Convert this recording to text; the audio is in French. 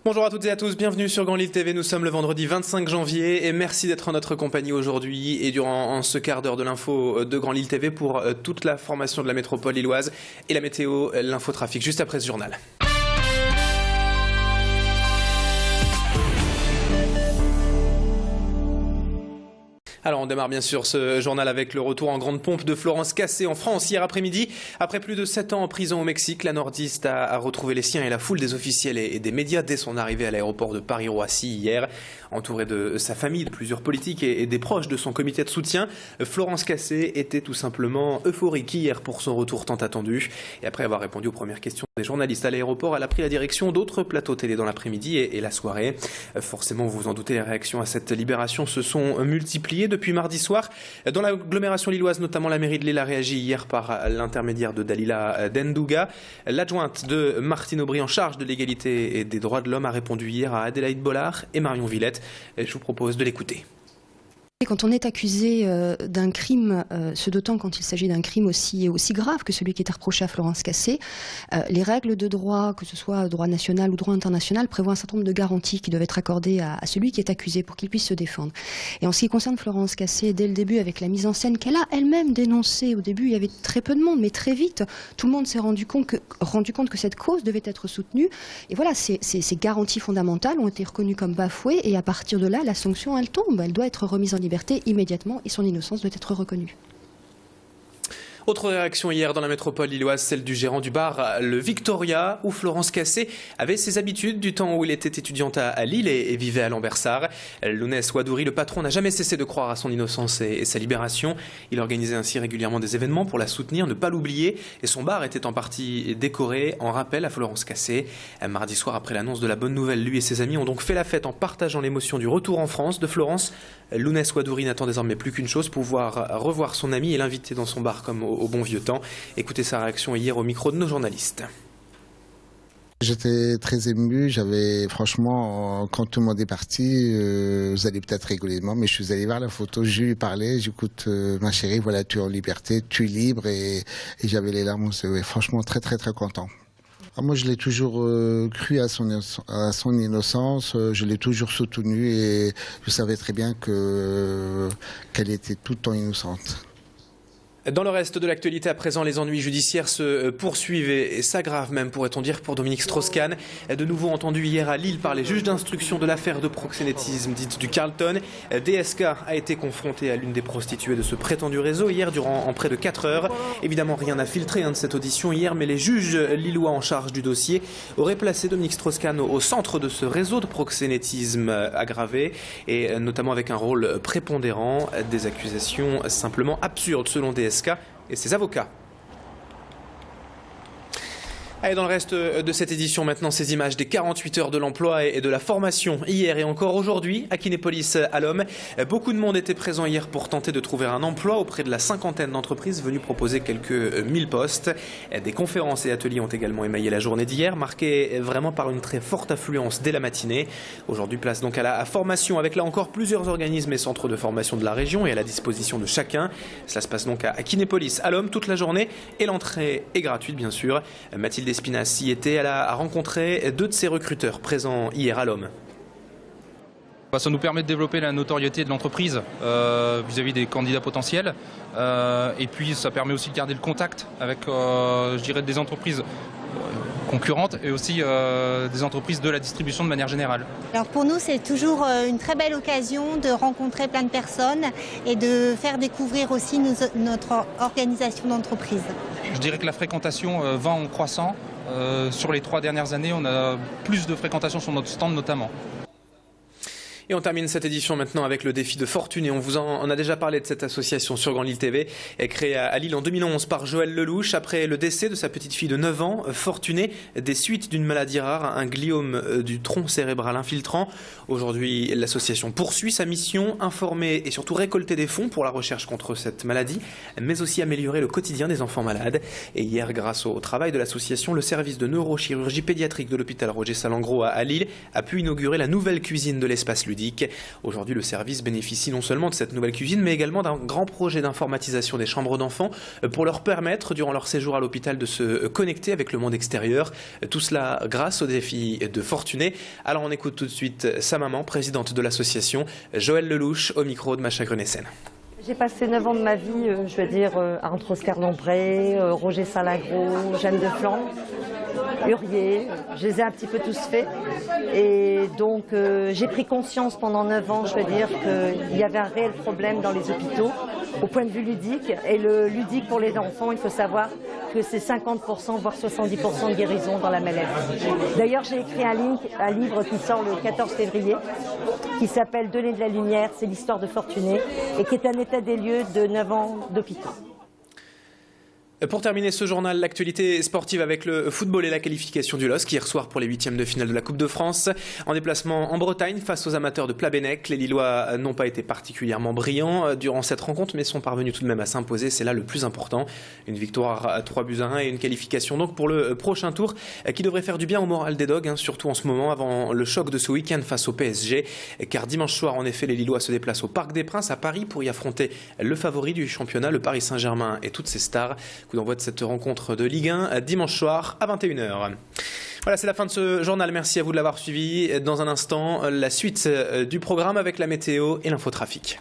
Bonjour à toutes et à tous, bienvenue sur Grand Lille TV. Nous sommes le vendredi 25 janvier et merci d'être en notre compagnie aujourd'hui et durant ce quart d'heure de l'info de Grand Lille TV pour toute la formation de la métropole lilloise et la météo, l'infotrafic juste après ce journal. Alors on démarre bien sûr ce journal avec le retour en grande pompe de Florence Cassé en France. Hier après-midi, après plus de 7 ans en prison au Mexique, la nordiste a retrouvé les siens et la foule des officiels et des médias dès son arrivée à l'aéroport de Paris-Roissy hier. Entourée de sa famille, de plusieurs politiques et des proches de son comité de soutien, Florence Cassé était tout simplement euphorique hier pour son retour tant attendu. Et après avoir répondu aux premières questions des journalistes à l'aéroport, elle a pris la direction d'autres plateaux télé dans l'après-midi et la soirée. Forcément, vous vous en doutez, les réactions à cette libération se sont multipliées depuis mardi soir. Dans l'agglomération lilloise, notamment la mairie de Lille a réagi hier par l'intermédiaire de Dalila Dendouga. L'adjointe de Martine Aubry en charge de l'égalité et des droits de l'homme a répondu hier à Adélaïde Bollard et Marion Villette. Je vous propose de l'écouter. Quand on est accusé d'un crime, ce d'autant quand il s'agit d'un crime aussi grave que celui qui était reproché à Florence Cassé, les règles de droit, que ce soit droit national ou droit international, prévoient un certain nombre de garanties qui doivent être accordées à celui qui est accusé pour qu'il puisse se défendre. Et en ce qui concerne Florence Cassé, dès le début, avec la mise en scène qu'elle a elle-même dénoncée, au début il y avait très peu de monde, mais très vite, tout le monde s'est rendu compte que cette cause devait être soutenue. Et voilà, ces garanties fondamentales ont été reconnues comme bafouées, et à partir de là, la sanction, elle tombe. Elle doit être remise en liberté immédiatement et son innocence doit être reconnue. Autre réaction hier dans la métropole lilloise, celle du gérant du bar Le Victoria, où Florence Cassé avait ses habitudes du temps où il était étudiante à Lille et vivait à Lambersart. Lounès Ouadouri, le patron, n'a jamais cessé de croire à son innocence et sa libération. Il organisait ainsi régulièrement des événements pour la soutenir, ne pas l'oublier. Et son bar était en partie décoré en rappel à Florence Cassé. Mardi soir, après l'annonce de la bonne nouvelle, lui et ses amis ont donc fait la fête en partageant l'émotion du retour en France de Florence. Lounès Ouadouri n'attend désormais plus qu'une chose, pouvoir revoir son ami et l'inviter dans son bar comme au bon vieux temps. Écoutez sa réaction hier au micro de nos journalistes. J'étais très ému, franchement, quand tout le monde est parti, vous allez peut-être rigoler de moi, mais je suis allé voir la photo, je lui ai parlé, j'écoute ma chérie, voilà, tu es en liberté, tu es libre, et j'avais les larmes aux yeux. Franchement, très très très content. Moi, je l'ai toujours cru à son innocence, je l'ai toujours soutenue et je savais très bien qu'elle était tout le temps innocente. Dans le reste de l'actualité à présent, les ennuis judiciaires se poursuivent et s'aggravent même, pourrait-on dire, pour Dominique Strauss-Kahn. De nouveau entendu hier à Lille par les juges d'instruction de l'affaire de proxénétisme dite du Carlton. DSK a été confronté à l'une des prostituées de ce prétendu réseau hier durant près de 4 heures. Évidemment, rien n'a filtré de cette audition hier, mais les juges lillois en charge du dossier auraient placé Dominique Strauss-Kahn au centre de ce réseau de proxénétisme aggravé, et notamment avec un rôle prépondérant, des accusations simplement absurdes selon DSK et ses avocats. Allez, dans le reste de cette édition maintenant, ces images des 48 heures de l'emploi et de la formation hier et encore aujourd'hui à Kinépolis à l'Homme. Beaucoup de monde était présent hier pour tenter de trouver un emploi auprès de la cinquantaine d'entreprises venues proposer quelques 1000 postes. Des conférences et ateliers ont également émaillé la journée d'hier, marquée vraiment par une très forte affluence dès la matinée. Aujourd'hui, place donc à la formation avec là encore plusieurs organismes et centres de formation de la région et à la disposition de chacun. Cela se passe donc à Kinépolis à l'Homme toute la journée et l'entrée est gratuite bien sûr. Mathilde Espinasse y était, elle a rencontré 2 de ses recruteurs présents hier à l'Homme. Ça nous permet de développer la notoriété de l'entreprise vis-à-vis des candidats potentiels, et puis ça permet aussi de garder le contact avec je dirais des entreprises concurrentes et aussi des entreprises de la distribution de manière générale. Alors pour nous, c'est toujours une très belle occasion de rencontrer plein de personnes et de faire découvrir aussi notre organisation d'entreprise. Je dirais que la fréquentation va en croissant. Sur les 3 dernières années, on a plus de fréquentation sur notre stand notamment. Et on termine cette édition maintenant avec le défi de fortune. Et on vous en a déjà parlé de cette association sur Grand Lille TV, créée à Lille en 2011 par Joël Lelouch. Après le décès de sa petite fille de 9 ans, Fortunée, des suites d'une maladie rare, un gliome du tronc cérébral infiltrant. Aujourd'hui, l'association poursuit sa mission, informer et surtout récolter des fonds pour la recherche contre cette maladie, mais aussi améliorer le quotidien des enfants malades. Et hier, grâce au travail de l'association, le service de neurochirurgie pédiatrique de l'hôpital Roger Salengro à Lille a pu inaugurer la nouvelle cuisine de l'espace ludique. ludique. Aujourd'hui, le service bénéficie non seulement de cette nouvelle cuisine, mais également d'un grand projet d'informatisation des chambres d'enfants pour leur permettre, durant leur séjour à l'hôpital, de se connecter avec le monde extérieur. Tout cela grâce au défi de Fortuné. Alors on écoute tout de suite sa maman, présidente de l'association, Joëlle Lelouch, au micro de Macha Grenessen. J'ai passé 9 ans de ma vie, je veux dire, entre Oscar Lombré, Roger Salingro, Jeanne de Flandre, Hurier, je les ai un petit peu tous faits. Et donc j'ai pris conscience pendant 9 ans, je veux dire, qu'il y avait un réel problème dans les hôpitaux au point de vue ludique. Et le ludique pour les enfants, il faut savoir que c'est 50% voire 70% de guérison dans la maladie. D'ailleurs, j'ai écrit un livre qui sort le 14 février, qui s'appelle Donner de la lumière, c'est l'histoire de Fortuné, et qui est un état des lieux de 9 ans d'hôpitaux. Pour terminer ce journal, l'actualité sportive avec le football et la qualification du LOSC hier soir pour les 8e de finale de la Coupe de France. En déplacement en Bretagne face aux amateurs de Plabennec, les Lillois n'ont pas été particulièrement brillants durant cette rencontre mais sont parvenus tout de même à s'imposer, c'est là le plus important. Une victoire à 3-1 et une qualification donc pour le prochain tour qui devrait faire du bien au moral des Dogs, surtout en ce moment avant le choc de ce week-end face au PSG. Car dimanche soir en effet les Lillois se déplacent au Parc des Princes à Paris pour y affronter le favori du championnat, le Paris Saint-Germain et toutes ses stars. Coup d'envoi de cette rencontre de Ligue 1 dimanche soir à 21h. Voilà, c'est la fin de ce journal. Merci à vous de l'avoir suivi. Dans un instant, la suite du programme avec la météo et l'infotrafic.